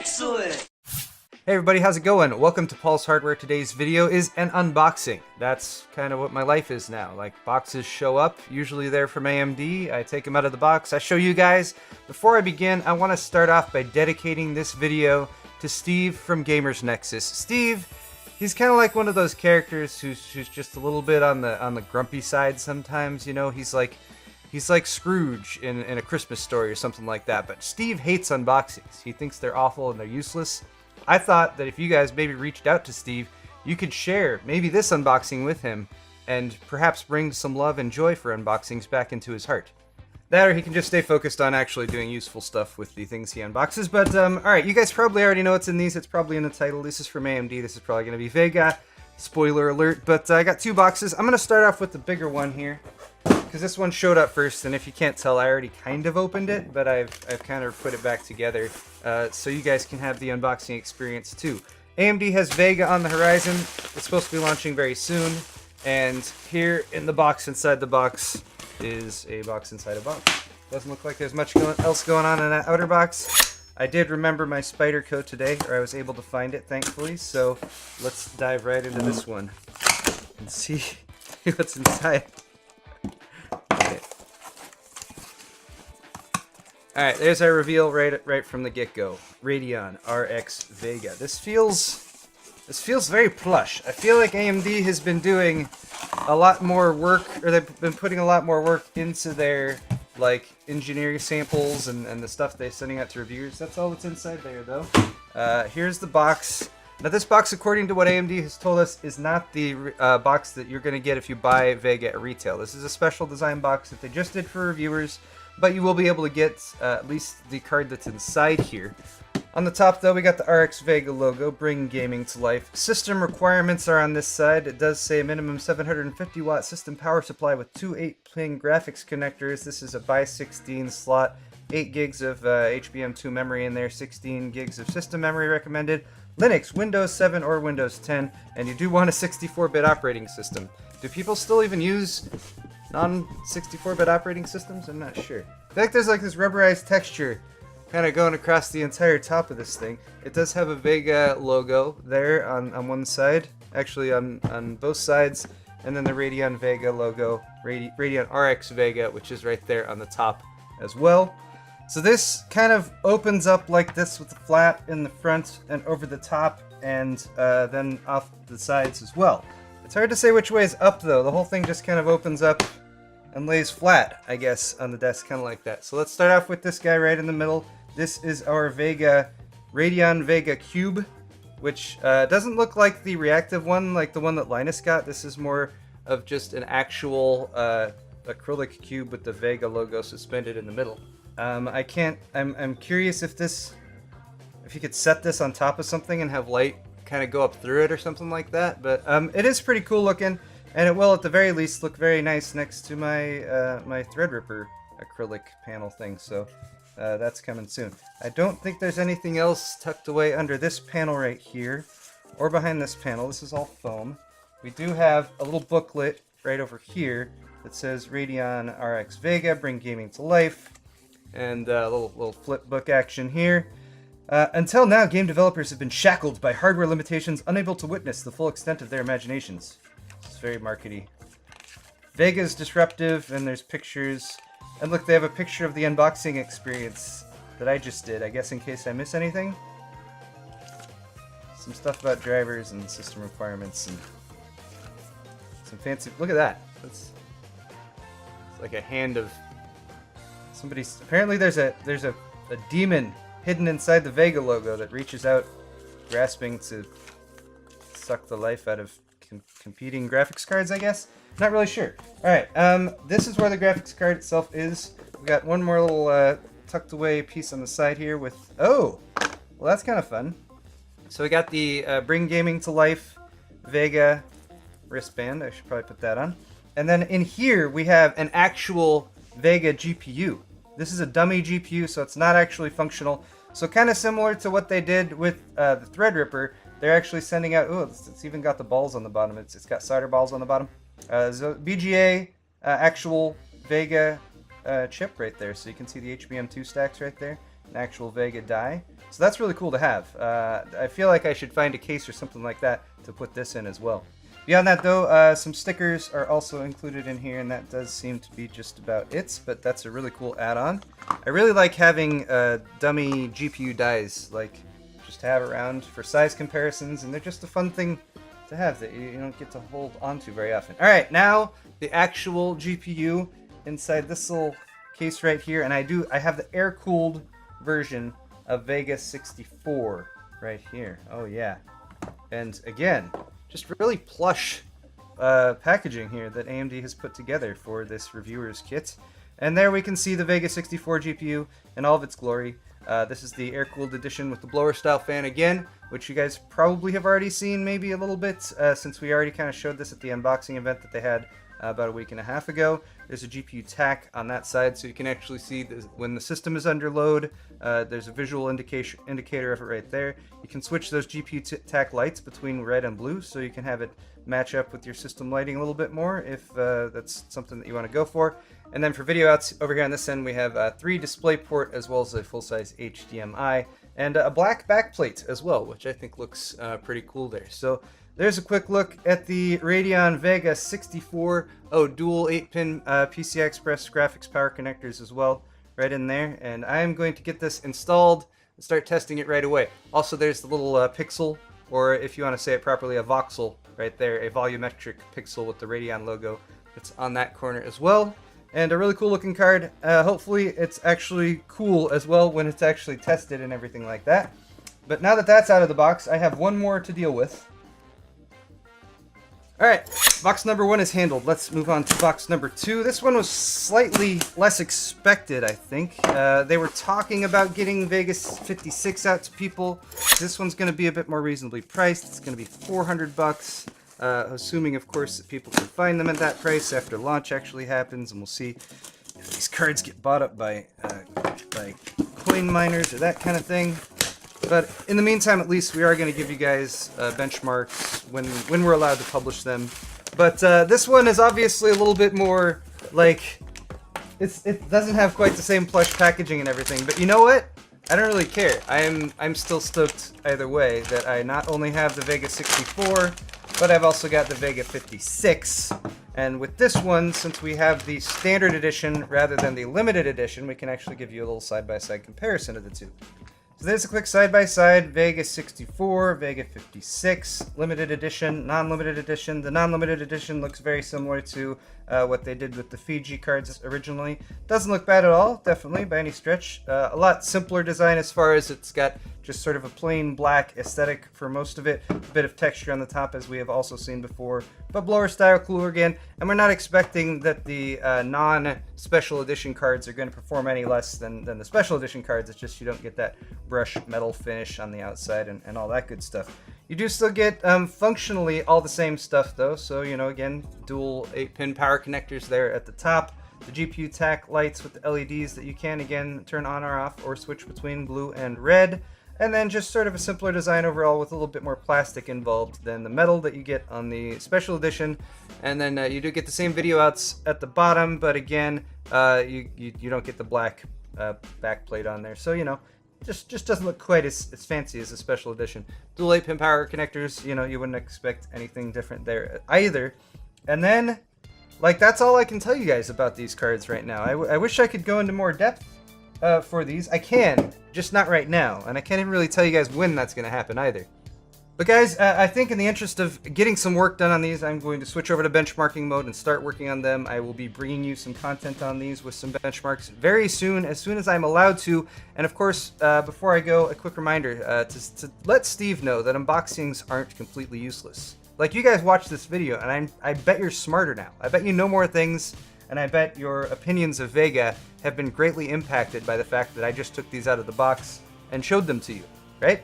Excellent! Hey everybody, how's it going? Welcome to Paul's Hardware. Today's video is an unboxing. That's kind of what my life is now. Like, boxes show up, usually they're from AMD. I take them out of the box, I show you guys. Before I begin, I want to start off by dedicating this video to Steve from Gamers Nexus. Steve, he's kind of like one of those characters who's just a little bit on the grumpy side sometimes, you know? He's like Scrooge in a Christmas story or something like that. But Steve hates unboxings. He thinks they're awful and they're useless. I thought that if you guys maybe reached out to Steve, you could share maybe this unboxing with him and perhaps bring some love and joy for unboxings back into his heart. That, or he can just stay focused on actually doing useful stuff with the things he unboxes. But alright, you guys probably already know what's in these. It's probably in the title. This is from AMD. This is probably going to be Vega. Spoiler alert. But I got two boxes. I'm going to start off with the bigger one here, because this one showed up first, and if you can't tell, I already kind of opened it, but I've kind of put it back together so you guys can have the unboxing experience too. AMD has Vega on the horizon. It's supposed to be launching very soon, and here in the box inside the box is a box inside a box. Doesn't look like there's much else going on in that outer box. I did remember my spider code today, or I was able to find it, thankfully, so let's dive right into this one and see what's inside. Alright, there's our reveal right from the get-go. Radeon RX Vega. This feels very plush. I feel like AMD has been doing a lot more work, or they've been putting a lot more work into their like engineering samples and the stuff they're sending out to reviewers. That's all that's inside there though. Here's the box. Now this box, according to what AMD has told us, is not the box that you're going to get if you buy Vega at retail. This is a special design box that they just did for reviewers, but you will be able to get at least the card that's inside here. On the top though, we got the RX Vega logo, bring gaming to life. System requirements are on this side. It does say minimum 750 watt system power supply with two 8-pin graphics connectors. This is a by 16 slot, 8 gigs of HBM2 memory in there, 16 gigs of system memory recommended. Linux, Windows 7 or Windows 10, and you do want a 64-bit operating system. Do people still even use non-64-bit operating systems? I'm not sure. I feel like there's like this rubberized texture kind of going across the entire top of this thing. It does have a Vega logo there on one side, actually on both sides, and then the Radeon Vega logo, Radeon RX Vega, which is right there on the top as well. So this kind of opens up like this with the flap in the front and over the top, and then off the sides as well. It's hard to say which way is up though. The whole thing just kind of opens up and lays flat, I guess, on the desk, kind of like that. So let's start off with this guy right in the middle. This is our Vega, Radeon Vega Cube, which doesn't look like the reactive one, like the one that Linus got. This is more of just an actual acrylic cube with the Vega logo suspended in the middle. I'm curious if you could set this on top of something and have light kind of go up through it or something like that. But it is pretty cool looking, and it will at the very least look very nice next to my my Threadripper acrylic panel thing. So that's coming soon. I don't think there's anything else tucked away under this panel right here, or behind this panel. This is all foam. We do have a little booklet right over here that says Radeon RX Vega, bring gaming to life. And a little flip book action here. Until now, game developers have been shackled by hardware limitations, unable to witness the full extent of their imaginations. It's very markety. Vega's disruptive, and there's pictures. And look, they have a picture of the unboxing experience that I just did, I guess in case I miss anything. Some stuff about drivers and system requirements and some fancy... Look at that. It's like a hand of... somebody's... Apparently there's a demon hidden inside the Vega logo that reaches out, grasping to suck the life out of competing graphics cards, I guess? Not really sure. Alright, this is where the graphics card itself is. We got one more little tucked away piece on the side here with... Oh! Well, that's kind of fun. So we got the Bring Gaming to Life Vega wristband. I should probably put that on. And then in here we have an actual Vega GPU. This is a dummy GPU, so it's not actually functional. So kind of similar to what they did with the Threadripper, they're actually sending out... Oh, it's even got the balls on the bottom. It's got solder balls on the bottom. So BGA actual Vega chip right there, so you can see the HBM2 stacks right there. an actual Vega die. So that's really cool to have. I feel like I should find a case or something like that to put this in as well. Beyond that though, some stickers are also included in here, and that does seem to be just about it, but that's a really cool add-on. I really like having dummy GPU dies, like, just to have around for size comparisons, and they're just a fun thing to have that you don't get to hold onto very often. Alright, now the actual GPU inside this little case right here, and I have the air-cooled version of Vega 64 right here. Oh yeah. And again, just really plush packaging here that AMD has put together for this reviewer's kit. And there we can see the Vega 64 GPU in all of its glory. This is the air-cooled edition with the blower-style fan again, which you guys probably have already seen maybe a little bit, since we already kind of showed this at the unboxing event that they had about a week and a half ago. There's a GPU tack on that side, so you can actually see when the system is under load. There's a visual indicator of it right there. You can switch those GPU tack lights between red and blue, so you can have it match up with your system lighting a little bit more if that's something that you want to go for. And then for video outs, over here on this end, we have 3 DisplayPort as well as a full-size HDMI and a black backplate as well, which I think looks pretty cool there. So there's a quick look at the Radeon Vega 64. Oh, dual 8-pin PCI Express graphics power connectors as well, right in there. And I'm going to get this installed and start testing it right away. Also, there's the little pixel, or if you want to say it properly, a voxel right there, a volumetric pixel with the Radeon logo that's on that corner as well. And a really cool looking card. Hopefully it's actually cool as well when it's actually tested and everything like that. But now that that's out of the box, I have one more to deal with. Alright, box number 1 is handled. Let's move on to box number 2. This one was slightly less expected, I think. They were talking about getting Vega 56 out to people. This one's going to be a bit more reasonably priced. It's going to be $400. Assuming, of course, that people can find them at that price after launch actually happens, and we'll see if these cards get bought up by coin miners or that kind of thing. But in the meantime, at least, we are going to give you guys benchmarks when we're allowed to publish them. But this one is obviously a little bit more, like, it doesn't have quite the same plush packaging and everything. But you know what? I don't really care. I'm still stoked either way that I not only have the Vega 64, but I've also got the Vega 56. And with this one, since we have the standard edition rather than the limited edition, we can actually give you a little side-by-side comparison of the two. So there's a quick side-by-side, Vega 64, Vega 56, limited edition, non-limited edition. The non-limited edition looks very similar to what they did with the Fiji cards originally. Doesn't look bad at all, definitely, by any stretch. A lot simpler design as far as it's got just sort of a plain black aesthetic for most of it. A bit of texture on the top, as we have also seen before, but blower style cooler again. And we're not expecting that the non-special edition cards are going to perform any less than the special edition cards. It's just you don't get that brushed metal finish on the outside and all that good stuff. You do still get functionally all the same stuff though, so you know, again, dual 8-pin power connectors there at the top, the GPU tack lights with the LEDs that you can again turn on or off or switch between blue and red, and then just sort of a simpler design overall with a little bit more plastic involved than the metal that you get on the special edition. And then you do get the same video outs at the bottom, but again, you don't get the black backplate on there, so you know, just doesn't look quite as fancy as a special edition. Dual 8-pin power connectors, you know, you wouldn't expect anything different there either. And then, like, that's all I can tell you guys about these cards right now. I wish I could go into more depth for these. I can, just not right now, and I can't even really tell you guys when that's going to happen either. But guys, I think in the interest of getting some work done on these, I'm going to switch over to benchmarking mode and start working on them. I will be bringing you some content on these with some benchmarks very soon as I'm allowed to. And of course, before I go, a quick reminder to let Steve know that unboxings aren't completely useless. Like, you guys watch this video, and I bet you're smarter now. I bet you know more things, and I bet your opinions of Vega have been greatly impacted by the fact that I just took these out of the box and showed them to you, right?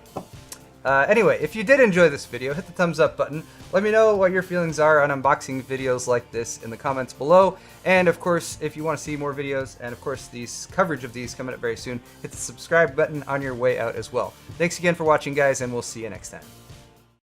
Anyway, if you did enjoy this video, hit the thumbs up button. Let me know what your feelings are on unboxing videos like this in the comments below. And of course, if you want to see more videos, and of course these coverage of these coming up very soon, hit the subscribe button on your way out as well. Thanks again for watching, guys, and we'll see you next time.